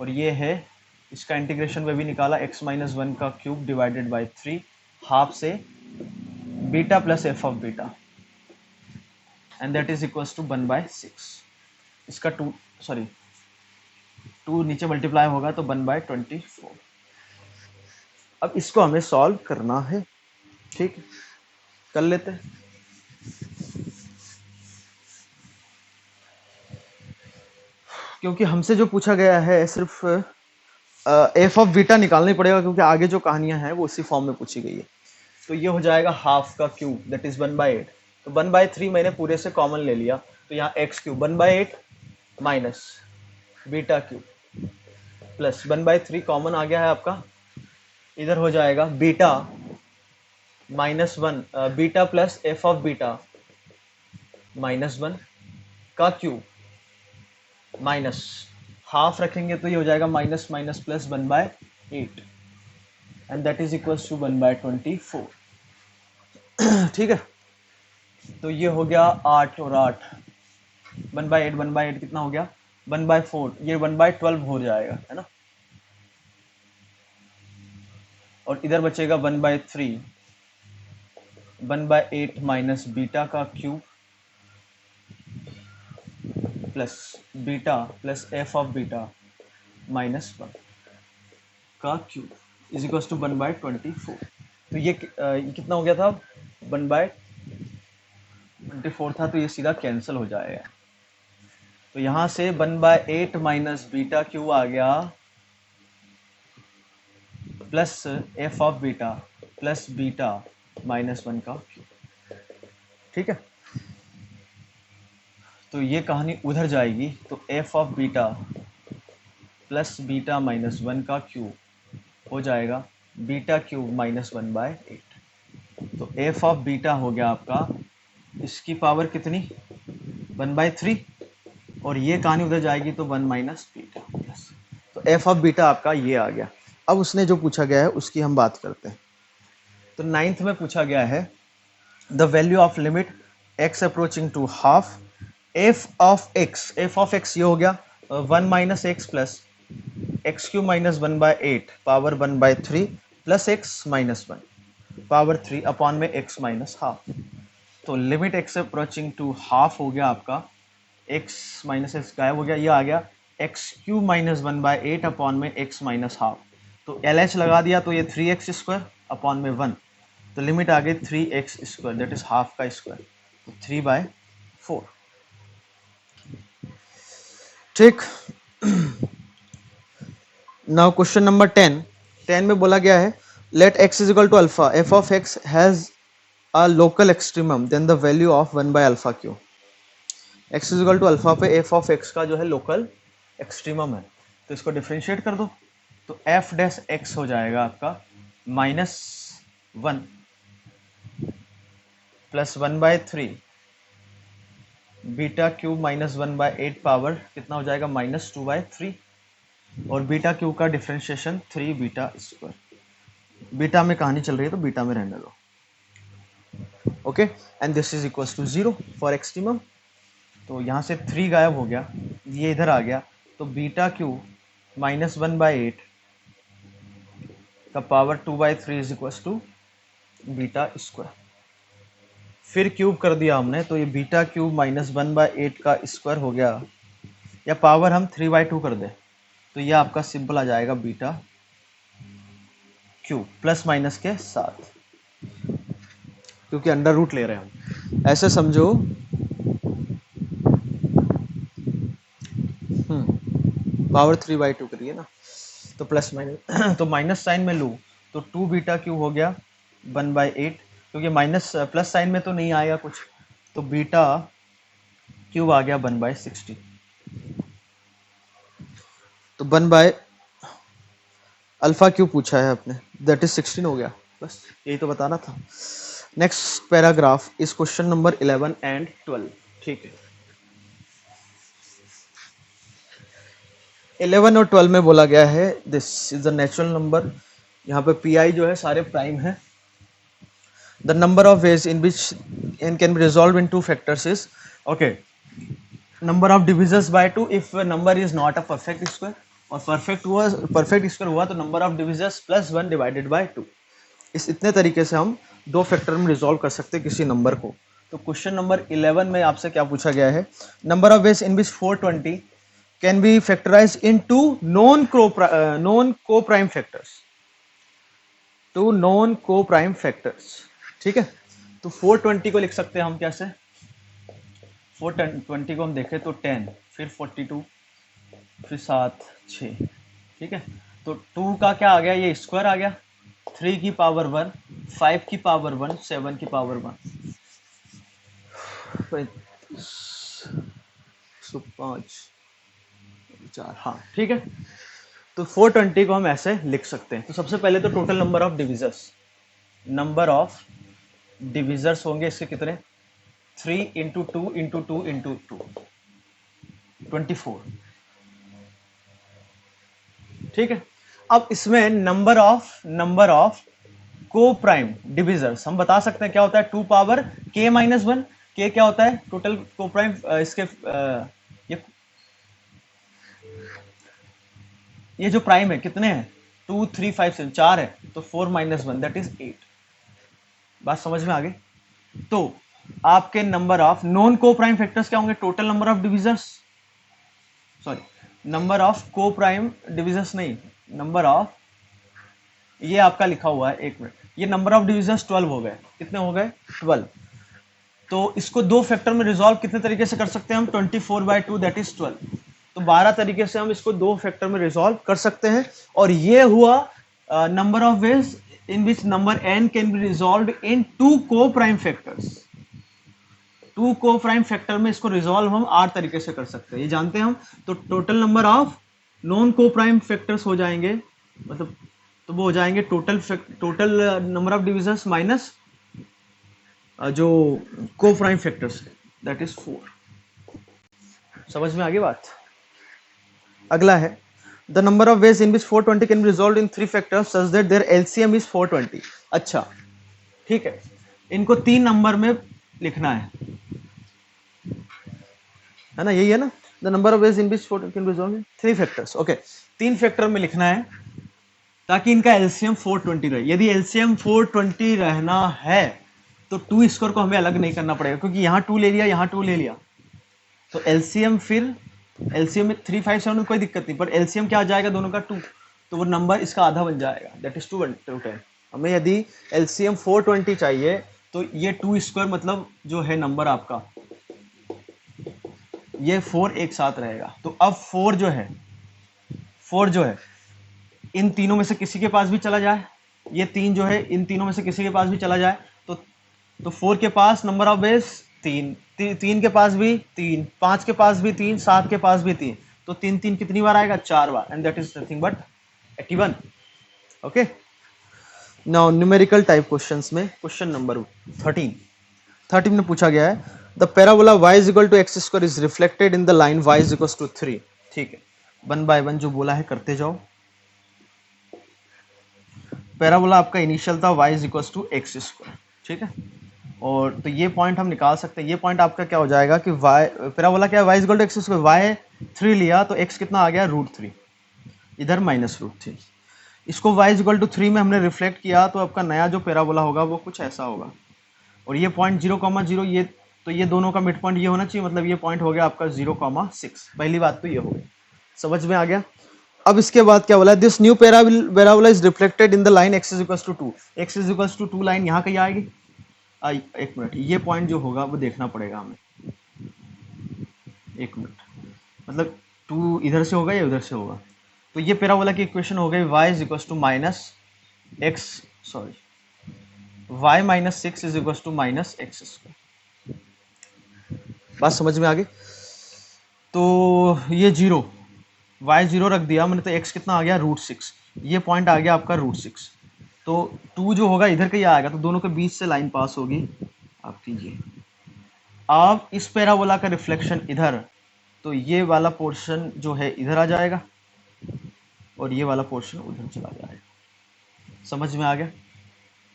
और ये है इसका इंटीग्रेशन में भी निकाला एक्स माइनस 1 का क्यूब डिवाइडेड बाय 3 हाफ से beta plus f of beta, and that is equals to 1/6। इसका 2 नीचे मल्टीप्लाई होगा तो 1/24। अब इसको हमें सॉल्व करना है, ठीक है, कर लेते हैं। क्योंकि हमसे जो पूछा गया है सिर्फ एफ ऑफ बीटा निकालना ही पड़ेगा, क्योंकि आगे जो कहानियां हैं वो उसी फॉर्म में पूछी गई है। तो ये हो जाएगा हाफ का क्यूब दैट इज 1/8, तो 1/3 मैंने पूरे से कॉमन ले लिया, तो यहाँ x cube 1/8 minus beta cube plus 1/3 common आ गया है आपका, इधर हो जाएगा beta minus 1 beta plus f of beta minus 1 का क्यूब माइनस हाफ रखेंगे तो ये हो जाएगा minus minus plus 1/8, and that is equals to 1/24। ठीक है, तो ये हो गया 8 और 8, 1/8, 1/8 कितना हो गया 1/4, ये 1/12 हो जाएगा, है ना। और इधर बचेगा 1/3, 1/8 माइनस बीटा का cube plus beta plus f of beta minus 1 का क्यूब इज इक्वल टू 1/24। तो ये कितना हो गया था, 1/24 था, तो ये सीधा कैंसिल हो जाएगा। तो यहां से 1/8 माइनस बीटा क्यूब आ गया plus f of beta plus beta minus 1 का क्यूब। ठीक है, तो ये कहानी उधर जाएगी, तो F of beta plus beta minus 1 का क्यूब हो जाएगा बीटा क्यूब माइनस 1/8। तो एफ ऑफ बीटा हो गया आपका, इसकी पावर कितनी 1/3, और ये कहानी उधर जाएगी तो 1 माइनस बीटा। तो एफ ऑफ बीटा आपका ये आ गया। अब उसने जो पूछा गया है उसकी हम बात करते हैं। तो 9th में पूछा गया है the value of limit x approaching to half f of x ये हो गया 1 minus x plus x cube minus 1/8 power 1/3 plus x minus 1 power 3 upon में x माइनस हाफ। तो limit x approaching to half हो गया आपका, x minus x गायब हो गया, ये आ गया एक्स क्यू माइनस 1/8 अपॉन में x माइनस हाफ। तो LH लगा दिया तो ये 3x स्क्वायर अपॉन में 1, तो लिमिट आ गई 3x square that is half का स्क्वायर, तो 3/4। ठीक। नाउ क्वेश्चन नंबर 10 में बोला गया है let x is equal to alpha f of x has a local extremum then the value of 1/अल्फा क्यू। x is equal to alpha पे एफ ऑफ x का जो है लोकल एक्सट्रीमम है, तो इसको डिफ्रेंशिएट कर दो, तो एफ डैश एक्स हो जाएगा आपका -1 plus 1/3 beta cube minus 1/8 power कितना हो जाएगा -2/3, और बीटा क्यूब का डिफ्रेंशिएशन 3 बीटा स्क्वायर। बीटा में कहानी चल रही है तो बीटा में रहने दो। Okay, and this is equal to 0 for extremum. तो यहाँ से 3 गायब हो गया, ये इधर आ गया, तो बीटा क्यूब माइनस 1/8 का power 2/3 is equal to beta square. फिर क्यूब कर दिया हमने, तो ये बीटा क्यूब माइनस 1/8 का स्क्वायर हो गया, या पावर हम 3/2 कर दे तो ये आपका सिंपल आ जाएगा बीटा क्यूब प्लस माइनस के साथ, क्योंकि अंडर रूट ले रहे हैं हम, ऐसे समझो। पावर 3/2 करिए ना, तो प्लस माइनस तो माइनस साइन में लूँ तो 2 बीटा क्यूब हो गया 1/8, क्योंकि माइनस प्लस साइन में तो नहीं आएगा कुछ, तो बीटा क्यूब आ गया 1/60, तो 1 अल्फा क्यूब पूछा है आपने, दैट इज 16 हो गया, बस यही तो बताना था। नेक्स्ट पैराग्राफ इस क्वेश्चन नंबर 11 एंड 12। ठीक है, 11 और 12 में बोला गया है this is the natural number, यहाँ पे पी आई जो है सारे प्राइम है। The number of ways in which n can be resolve in 2 factors is okay, number of divisors by 2 if number is not a perfect square, और perfect square हुआ तो number of divisors +1 divided by 2। इस इतने तरीके से हम 2 factor में resolve कर सकते हैं किसी नंबर को। तो क्वेश्चन नंबर 11 में आपसे क्या पूछा गया है, number of ways in which 420 can be factorise in two non coprime factors, two non coprime factors. ठीक है, तो 420 को लिख सकते हैं हम कैसे, 420 को हम देखें तो 10 फिर 42 फिर 7 6, ठीक है, तो 2 का क्या आ गया, ये स्क्वायर आ गया, 3 की पावर 1, 5 की पावर 1, 7 की पावर 1, 5 4, हाँ ठीक है। तो 420 को हम ऐसे लिख सकते हैं। तो सबसे पहले तो टोटल नंबर ऑफ डिविजर्स होंगे इसके कितने, 3 इंटू 2 इंटू 2 इंटू 2, 24। ठीक है, अब इसमें नंबर ऑफ को प्राइम डिविजर्स हम बता सकते हैं क्या होता है, 2 पावर k माइनस 1। k क्या होता है, टोटल को प्राइम इसके ये जो प्राइम है कितने हैं, 2 3 5 7 4 है, तो 4 माइनस 1 दैट इज 8। बात समझ में आ गई। तो आपके number of non coprime factors क्या होंगे, total number of divisors, sorry number of को प्राइम डिविजर्स नहीं, नंबर ऑफ, ये आपका लिखा हुआ है, एक मिनट, ये नंबर ऑफ डिविजर्स 12 हो गए, कितने हो गए 12। तो इसको दो फैक्टर में रिजॉल्व कितने तरीके से कर सकते हैं हम, 24/2 दैट इज 12। तो 12 तरीके से हम इसको दो फैक्टर में रिजॉल्व कर सकते हैं। और ये हुआ number of ways in which number n can be resolve in 2 को प्राइम फैक्टर्स। 2 को प्राइम फैक्टर में इसको रिजॉल्व हम 8 तरीके से कर सकते हैं, ये जानते हैं हम। तो total number of non coprime factors हो जाएंगे, मतलब तो वो हो जाएंगे total number of divisions minus जो को प्राइम फैक्टर्स दैट इज 4। समझ में आ गई बात। अगला है the number of ways in which 420 can be resolve in 3 factors such that their LCM is 420। अच्छा ठीक है, इनको 3 नंबर में लिखना है ना, यही है ना, the number of ways in which 420 can be resolve in 3 factors. Okay, 3 factor में लिखना है ताकि इनका एलसीएम 420 रहे। यदि एलसीएम 420 रहना है तो 2 स्क्वायर को हमें अलग नहीं करना पड़ेगा, क्योंकि यहाँ 2 ले लिया, यहाँ 2 ले लिया, तो एलसीएम फिर एलसीएम में 3 5 7 में कोई दिक्कत नहीं, पर एलसीएम क्या आ जाएगा दोनों का 2, तो वो नंबर इसका आधा बन जाएगा दैट इज 210। हमें यदि एलसीएम 420 चाहिए तो ये 2 स्क्वायर मतलब जो है नंबर आपका, ये 4 एक साथ रहेगा। तो अब 4 जो है इन तीनों में से किसी के पास भी चला जाए, ये 3 जो है इन तीनों में से किसी के पास भी चला जाए, तो 4 के पास नंबर ऑफ वेज 3, 3 के पास भी 3, 5 के पास भी 3, 7 के पास भी 3, तो 3 3 कितनी बार आएगा, 4 बार, and that is nothing but 81। Okay, now numerical type questions में क्वेश्चन नंबर 13 में पूछा गया है the parabola y is equal to x square is reflected in the line y is equal to 3। ठीक है, 1 बाय 1 जो बोला है करते जाओ। पैराबोला आपका इनिशियल था y is equal to x square, ठीक है, और तो ये पॉइंट हम निकाल सकते हैं। ये पॉइंट आपका क्या हो जाएगा कि y पैराबोला क्या है, y is equal to x square, y 3 लिया तो x कितना आ गया √3, इधर -√3। इसको y इज इक्वल टू 3 में हमने रिफ्लेक्ट किया तो आपका नया जो पैराबोला होगा वो कुछ ऐसा होगा। और ये पॉइंट 0,0, ये तो ये दोनों का मिड पॉइंट ये होना चाहिए, मतलब ये पॉइंट हो गया आपका 0,6। पहली बात तो ये हो गई, समझ में आ गया। अब इसके बाद क्या बोला, this new parabola is reflected in the line x is equal to 2। x is equal to 2 line यहाँ कहीं आएगी, एक मिनट, ये पॉइंट जो होगा वो देखना पड़ेगा हमें, एक मिनट, मतलब 2 इधर से होगा या उधर से होगा। तो ये पैराबोला की इक्वेशन हो गई y is equal to y minus 6 is equal to -x²। बात समझ में आ गई। तो ये 0 y 0 रख दिया मैंने, तो x कितना आ गया √6, ये पॉइंट आ गया आपका √6। तो 2 जो होगा इधर कहीं आएगा, तो दोनों के बीच से लाइन पास होगी आपकी ये। अब इस पैराबोला का रिफ्लेक्शन इधर, तो ये वाला पोर्शन जो है इधर आ जाएगा और ये वाला पोर्शन उधर चला जाएगा। समझ में आ गया?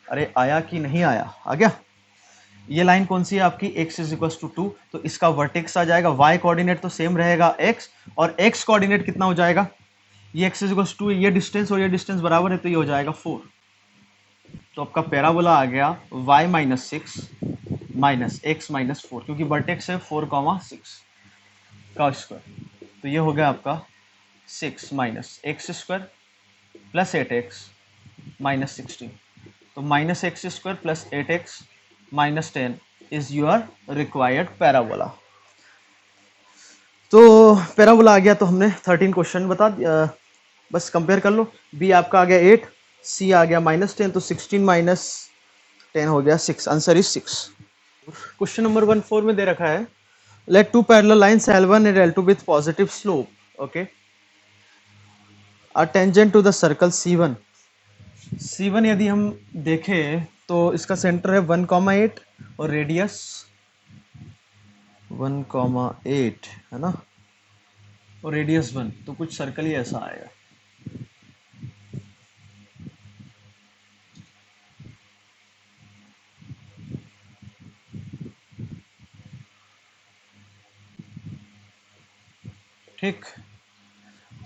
अरे आया कि नहीं आया? आ गया। ये लाइन कौन सी है आपकी, x इज इक्वल टू 2, तो इसका वर्टेक्स आ जाएगा, y कोऑर्डिनेट तो सेम रहेगा x, और x कोऑर्डिनेट कितना हो जाएगा, ये x इज इक्वल टू ये डिस्टेंस और ये डिस्टेंस बराबर है, तो ये हो जाएगा 4। तो आपका पैराबोला आ गया y minus 6 minus x minus 4, क्योंकि वर्टेक्स है 4,6 का स्क्वायर, तो ये हो गया आपका 6 minus x square plus 8x minus 16, तो minus x square plus 8x minus 10 is your required parabola. तो पैराबोला आ गया, तो हमने 13 क्वेश्चन बता दिया, बस कंपेयर कर लो। b आपका आ गया 8, c आ गया -10, तो 16 माइनस 10 हो गया 6, आंसर इज 6। क्वेश्चन नंबर 14 में दे रखा है let 2 parallel lines L1 and L2 with positive slope, okay, are tangent to the circle C1। C1 यदि हम देखें तो इसका सेंटर है 1,8 और रेडियस 1,8 है ना, और रेडियस 1, तो कुछ सर्कल ही ऐसा आएगा। ठीक।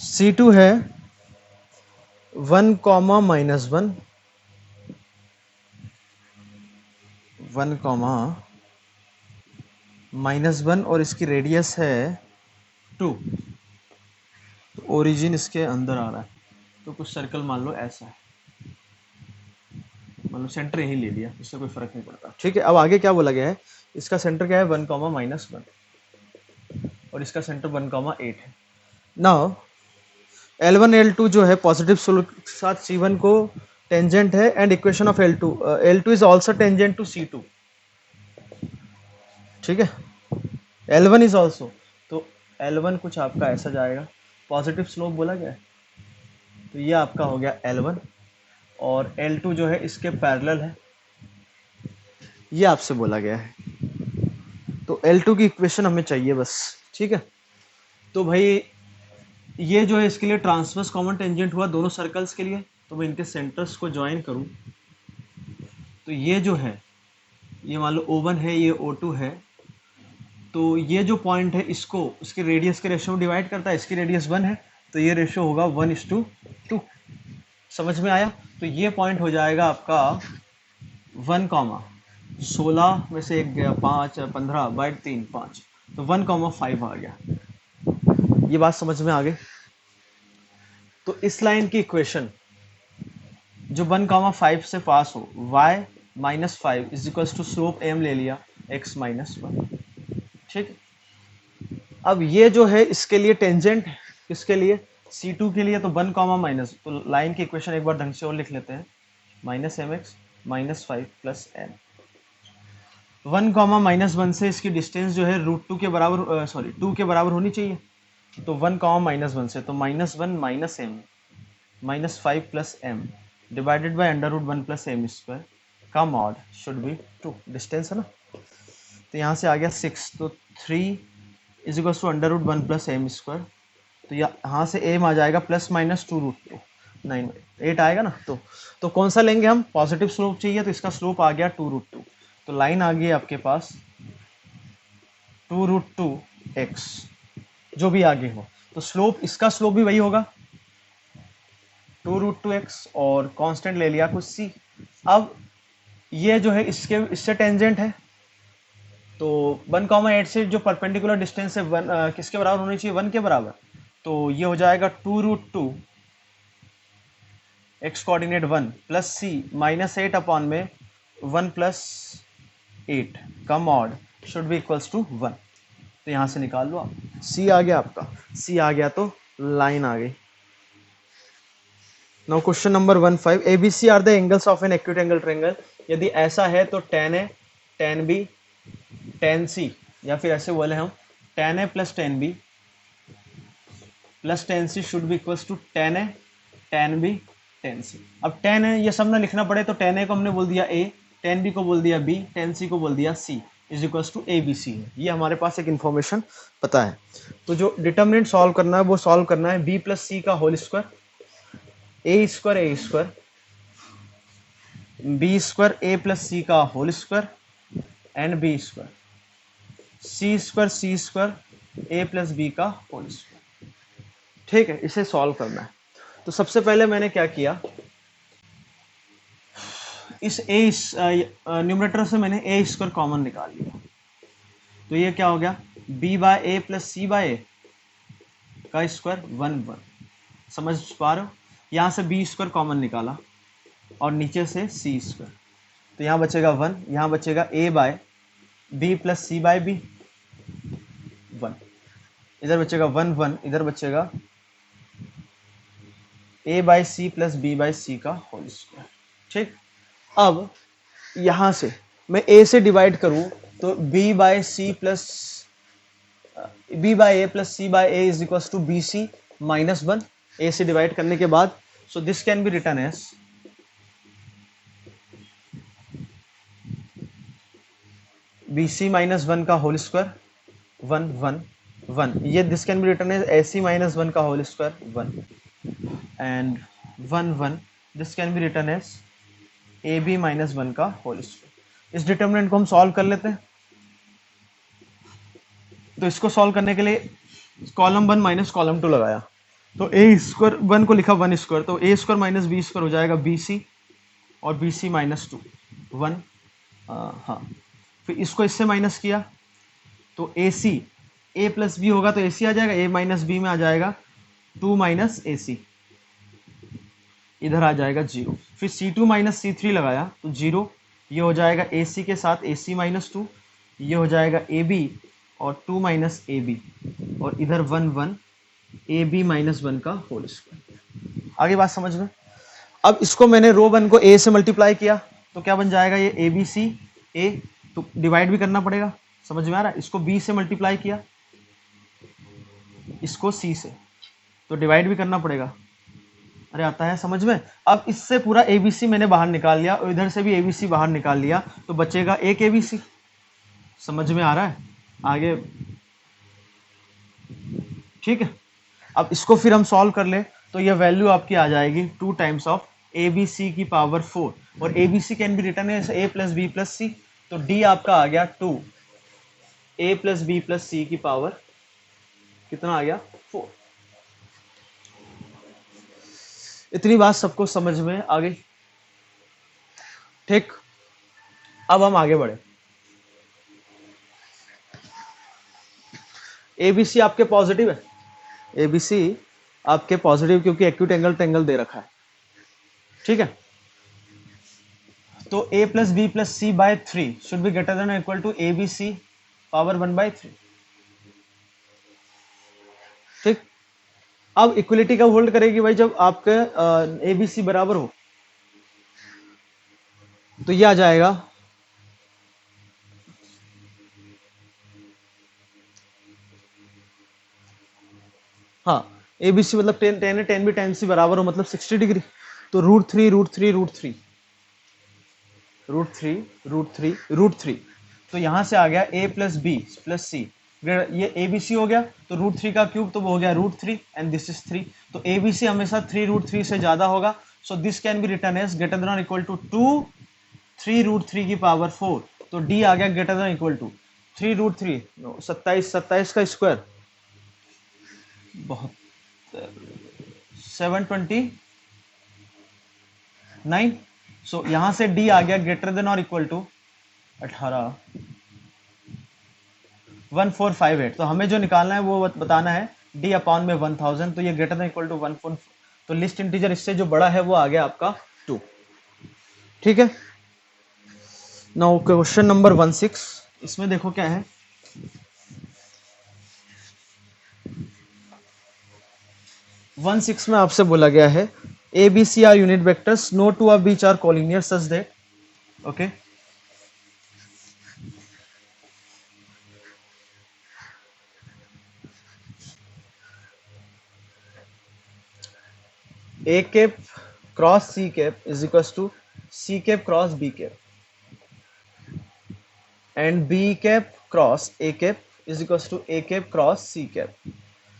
C2 है 1 कॉमा माइनस 1, 1 कॉमा माइनस 1 और इसकी रेडियस है 2। तो ओरिजिन इसके अंदर आ रहा है, तो कुछ सर्कल मान लो ऐसा है, मतलब सेंटर यही ले लिया, इससे कोई फर्क नहीं पड़ता। ठीक है, अब आगे क्या बोला गया है, इसका सेंटर क्या है 1 कॉमा माइनस 1 और इसका सेंटर 1 कॉमा 8 है। नाउ L1 L2 जो है पॉजिटिव स्लोप के साथ C1 को टेंजेंट है and equation of L2, L2 is also tangent to C2। ठीक है, L1 इज आल्सो, तो L1 कुछ आपका ऐसा जाएगा, पॉजिटिव स्लोप बोला गया है, तो ये आपका हो गया L1 और L2 जो है इसके पैरेलल है, ये आपसे बोला गया है। तो L2 की इक्वेशन हमें चाहिए बस। ठीक है, तो भाई ये जो है इसके लिए ट्रांसवर्स कॉमन टेंजेंट हुआ दोनों सर्कल्स के लिए, तो मैं इनके सेंटर्स को ज्वाइन करूं तो ये जो है, ये मान लो O1 है, ये O2 है, तो ये जो पॉइंट है इसको उसके रेडियस के रेशियो में डिवाइड करता है, इसकी रेडियस 1 है, तो ये रेशियो होगा 1:2। समझ में आया? तो ये पॉइंट हो जाएगा आपका 1 कॉमा 16 में से 1 गया 5, 15 बाई 3 5, तो 1 कॉमा 5 आ गया। ये बात समझ में आ गई? तो इस लाइन की इक्वेशन जो 1 कॉमा 5 से पास हो, y minus 5 is equals to slope m ले लिया x माइनस 1। ठीक, अब ये जो है इसके लिए टेंजेंट, किसके लिए? C2 के लिए, तो 1 कॉमा माइनस, तो लाइन की इक्वेशन एक बार ढंग से और लिख लेते हैं, minus m x minus 5 plus m. 1 comma minus 1 से इसकी डिस्टेंस जो है √2 के बराबर, सॉरी 2 के बराबर होनी चाहिए, तो 1 कॉमा माइनस 1 से, तो -1 minus m minus 5 plus m divided by √1 plus m square का मॉड शुड बी 2, डिस्टेंस है ना, तो यहाँ से आ गया 6, तो 3 is equal to √1 plus m square, तो यहाँ से एम आ जाएगा प्लस माइनस 2√2, 9 8 आएगा ना। तो कौन सा लेंगे हम? पॉजिटिव स्लोप चाहिए, तो इसका स्लोप आ गया 2√2, तो लाइन आ गई आपके पास 2√2x, जो भी आगे हो, तो स्लोप, इसका स्लोप भी वही होगा 2√2x और कांस्टेंट ले लिया कुछ c। अब ये जो है इससे टेंजेंट है, तो 1,8 से जो परपेंडिकुलर डिस्टेंस है 1 किसके बराबर होनी चाहिए? 1 के बराबर, तो ये हो जाएगा 2√2 x coordinate 1 plus c minus 8 upon में 1 प्लस 8 का mod should be equals to 1। तो यहाँ से निकाल लो आप, c आ गया आपका, c आ गया तो लाइन आ गई। Now question number 15, ABC are the angles of an acute angle triangle. यदि ऐसा है तो tan A, tan B, tan C, या फिर ऐसे बोले हम tan A plus tan B plus tan C should be equals to tan A, tan B, tan C। अब tan A ये सब ना लिखना पड़े, तो tan A को हमने बोल दिया A, tan B को बोल दिया B, tan C को बोल दिया C is equals to ABC है। ये हमारे पास एक इन्फॉर्मेशन पता है। तो जो डिटर्मिनेंट सॉल्व करना है वो सॉल्व करना है B प्लस C का whole square, a square b square a plus c का whole square and b square c square a plus b का होल स्क्वायर। ठीक है, इसे सॉल्व करना है। तो सबसे पहले मैंने क्या किया, इस न्यूमरेटर से मैंने ए स्क्वायर कॉमन निकाल लिया, तो ये क्या हो गया बी बाय ए प्लस सी बाय ए का स्क्वायर 1 समझ पा रहे हो? यहाँ से बी स्क्वायर कॉमन निकाला और नीचे से सी स्क्वायर, तो यहाँ बचेगा 1, यहाँ बचेगा a by B plus C by B 1, इधर बचेगा 1 1, इधर बचेगा a by C plus B by C का होल स्क्वायर। ठीक, अब यहाँ से मैं a से डिवाइड करूँ तो b by C plus b by a plus C by a is equal to b c minus 1, a से डिवाइड करने के बाद, so this can be written as b c minus 1 का होल स्क्वायर 1 1 1, ये this can be written as a c minus 1 का whole square 1 and 1 1, this can be written as a b minus 1 का whole square. इस determinant को हम solve कर लेते हैं। तो इसको सॉल्व करने के लिए कॉलम 1 माइनस कॉलम 2 लगाया, तो ए स्क्वायर 1 को लिखा 1 स्क्वायर, तो ए स्क्वायर माइनस बी स्क्वायर हो जाएगा बी सी, और बी सी माइनस 2 1। हाँ, फिर इसको इससे माइनस किया तो ए सी, ए प्लस बी होगा तो ए सी आ जाएगा, ए माइनस बी में आ जाएगा 2 माइनस ए सी, इधर आ जाएगा 0। फिर C2 माइनस C3 लगाया तो 0, ये हो जाएगा AC के साथ AC माइनस 2, ये हो जाएगा AB और 2 माइनस AB, और इधर 1 1 AB माइनस 1 का होल स्क्वायर। आगे बात समझ में। अब इसको मैंने रो 1 को A से मल्टीप्लाई किया तो क्या बन जाएगा, ये ABC A, तो डिवाइड भी करना पड़ेगा, समझ में आ रहा है। इसको B से मल्टीप्लाई किया, इसको C से, तो डिवाइड भी करना पड़ेगा। अरे आता है समझ में। अब इससे पूरा ABC मैंने बाहर निकाल लिया और इधर से भी ABC बाहर निकाल लिया, तो बचेगा एक ABC। समझ में आ रहा है आगे, ठीक है। अब इसको फिर हम सॉल्व कर ले तो ये वैल्यू आपकी आ जाएगी 2 टाइम्स ऑफ ABC की पावर 4, और ABC can be return as A plus B plus C, तो D आपका आ गया 2 A plus B plus C की पावर कितना आ गया 4। इतनी बात सबको समझ में आ गई, ठीक। अब हम आगे बढ़े। ABC आपके पॉजिटिव है, ABC आपके पॉजिटिव, क्योंकि एक्यूट एंगल टेंगल दे रखा है, ठीक है। तो A plus B plus C by 3 should be greater than equal to ABC power 1/3, ठीक। अब इक्वलिटी का होल्ड करेगी भाई जब आपके ABC बराबर हो, तो ये आ जाएगा हाँ ABC मतलब 10 है, 10 भी 10 से बराबर हो मतलब 60 डिग्री, तो √3 √3 √3 √3 √3 √3, तो यहां से आ गया A प्लस बी प्लस सी, ये ABC हो गया, तो √3 का क्यूब तो वो हो गया √3 एंड दिस इज 3, तो ABC हमेशा 3 √3 से ज्यादा होगा, so this can be return as greater than और इक्वल टू 2 3 √3 की पावर 4, तो D आ गया ग्रेटर देन इक्वल टू 3 √3 27 का स्क्वायर बहुत 729, सो यहां से D आ गया ग्रेटर देन और इक्वल टू 18 1458, तो हमें जो निकालना है वो बताना है D अपॉन में 1000, तो ये ग्रेटर देन इक्वल टू 1, तो लिस्ट इंटीजर इससे जो बड़ा है वो आ गया आपका 2, ठीक है। नाउ क्वेश्चन नंबर 16, इसमें देखो क्या है, वन सिक्स में आपसे बोला गया है ABC are unit vectors, no two of which are collinear such that, okay, A cap cross C cap is equals to C cap cross B cap, and B cap cross A cap is equals to A cap cross C cap.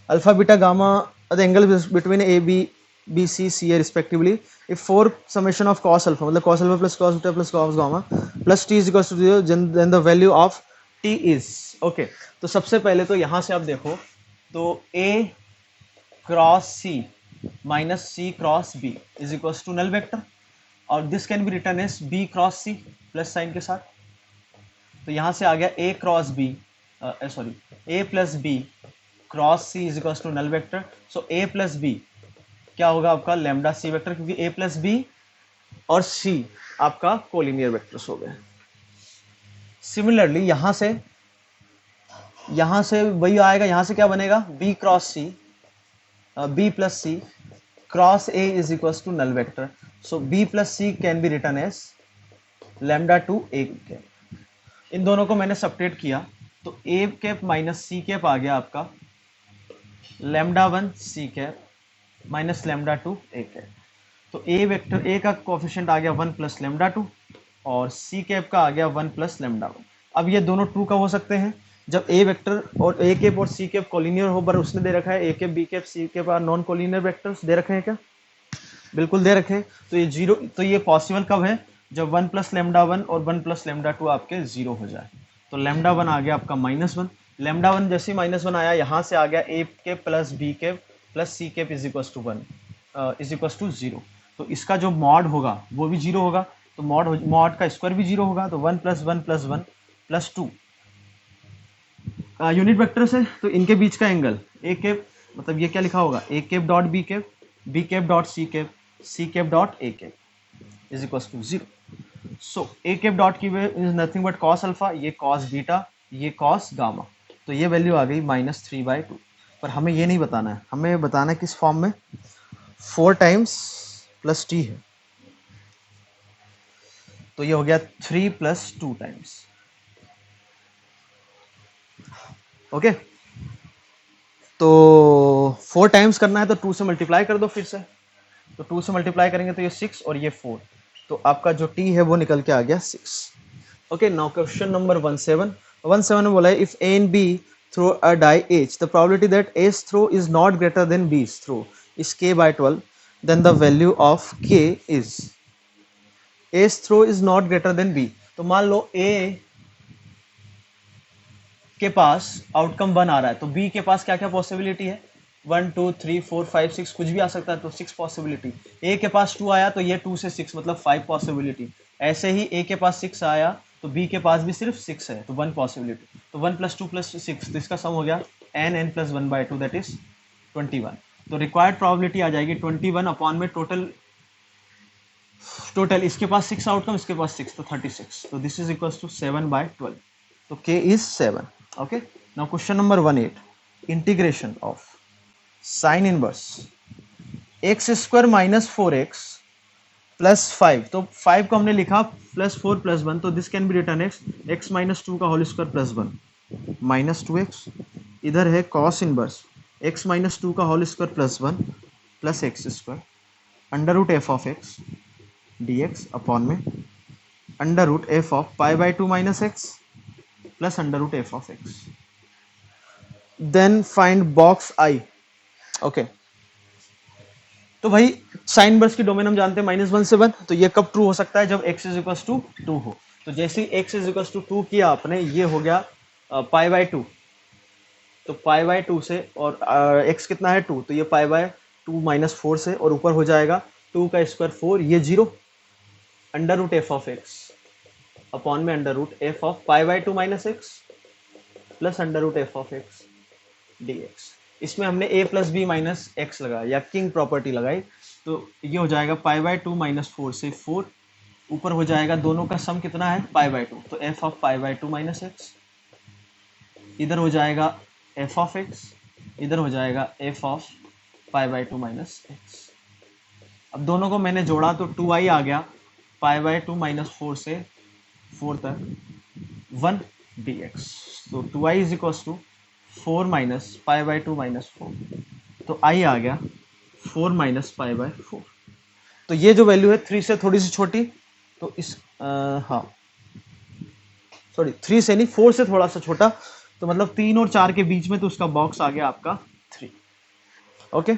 Alpha, beta, gamma are the angles between A, B, B, C, C A respectively. If 4 summation of cos alpha, मतलब cos alpha plus cos beta plus cos gamma plus T is equals to 0, then the value of T is okay. तो सबसे पहले तो यहाँ से आप देखो तो A cross C minus C cross B is equals to null vector, और this can be written as B cross C plus sign के साथ, तो यहां से आ गया A cross b, sorry A plus b cross c is equal to null vector, so A plus b क्या होगा आपका लैम्डा सी वेक्टर, क्योंकि A प्लस बी और C आपका कोलिनियर वेक्टर्स हो गए। सिमिलरली यहां से वही आएगा, यहां से क्या बनेगा B cross C B plus C cross A is equal to null vector, so B plus C can be return as lambda two A cap. इन दोनों को मैंने सब्ट्रैक्ट किया तो A cap minus C cap आ गया आपका lambda 1 C cap minus lambda 2 A cap, तो A वेक्टर A का कोफिशिएंट आ गया 1 प्लस लैम्डा 2 और C कैप का आ गया 1 प्लस लैम्डा 1। अब ये दोनों ट्रू का हो सकते हैं जब A वेक्टर और A कैप और C कैप कोलिनियर हो, पर उसने दे रखा है A cap B cap C cap are non collinear vectors, दे रखे हैं क्या, बिल्कुल दे रखे हैं, तो ये जीरो, तो ये पॉसिबल कब है जब 1 प्लस लैम्डा 1 और 1 प्लस लैम्डा 2 आपके जीरो हो जाए, तो लैम्डा 1 आ गया आपका -1, लेमडा वन जैसे -1 आया, यहाँ से आ गया A cap plus B cap plus C cap is equal to 1 is equal to 0। तो इसका जो मॉड होगा वो भी 0 होगा, तो मॉड का स्क्वायर भी 0 होगा, तो 1 + 1 + 1 + 2 यूनिट वेक्टर से, तो इनके बीच का एंगल ए कैप, मतलब ये क्या लिखा होगा, A cap dot B cap dot C cap dot A cap is equal to 0। So A cap dot की is nothing but cos alpha, ये कॉस बीटा, ये कॉस गामा, तो ये वैल्यू आ गई -3/2। पर हमें ये नहीं बताना है, हमें बताना है किस फॉर्म में, 4 टाइम्स प्लस t है, तो ये हो गया 3 + 2 टाइम्स। ओके, तो 4 टाइम्स करना है तो 2 से मल्टीप्लाई कर दो फिर से, तो 2 से मल्टीप्लाई करेंगे तो ये 6 और ये 4, तो आपका जो t है वो निकल के आ गया 6। ओके, नाउ क्वेश्चन नंबर 17 में बोला है if A and B throw a die each, the probability that A's throw is not greater than b's throw is k/12, then the value of k is, a's throw is not greater than b। तो मान लो a के पास outcome 1 आ रहा है, तो b के पास क्या क्या possibility है, 1 2 3 4 5 6 कुछ भी आ सकता है, तो 6 पॉसिबिलिटी। a के पास 2 आया तो ये 2 से 6 मतलब 5 पॉसिबिलिटी। ऐसे ही a के पास 6 आया तो b के पास भी सिर्फ 6 है, तो 1 पॉसिबिलिटी। तो 1 + 2 + 6, तो इसका सम हो गया n + 1/2 दैट इज 21। तो रिक्वायर्ड प्रोबेबिलिटी आ जाएगी 21 अपॉन में टोटल इसके पास 6 आउटकम, इसके पास 6, तो 36, तो दिस इज इक्वल टू 7/12, तो k is 7। Okay, now question number 18, integration of sine inverse x² - 4x + 5, तो 5 को हमने लिखा +4 + 1, तो this can be written x - 2 का होल स्क्वायर + 1 -2x, इधर है cos इनवर्स x - 2 का whole square + 1 + x² √f of x dx upon में √f of π/2 - x plus √f of x, then find box i। ओके, तो भाई साइन इनवर्स की domain हम जानते हैं -1 से 1, तो ये कब ट्रू हो सकता है, जब x = 2 हो। तो जैसे ही x = 2 किया आपने, ये हो गया π/2, तो π/2 से, और x कितना है 2, तो ये π/2 - 4 से, और ऊपर हो जाएगा 2 का स्क्वायर 4, ये 0 √f of x अपॉन में √f of π/2 - x plus √f of x dx। इसमें हमने a + b - x लगाया या किंग प्रॉपर्टी लगाई, तो ये हो जाएगा π/2 - 4 से 4, ऊपर हो जाएगा दोनों का सम कितना है π/2, तो f of π/2 - x, इधर हो जाएगा f of x, इधर हो जाएगा f of π/2 - x। अब दोनों को मैंने जोड़ा तो 2i आ गया, π/2 - 4 से 4 तक 1 dx, तो 2i = 4 - π/2 - 4, तो i आ गया 4 - π/4। तो ये जो वैल्यू है 3 से थोड़ी सी छोटी, तो इस हाँ सॉरी 3 से नहीं 4 से थोड़ा सा छोटा, तो मतलब 3 और 4 के बीच में, तो उसका बॉक्स आ गया आपका 3। ओके।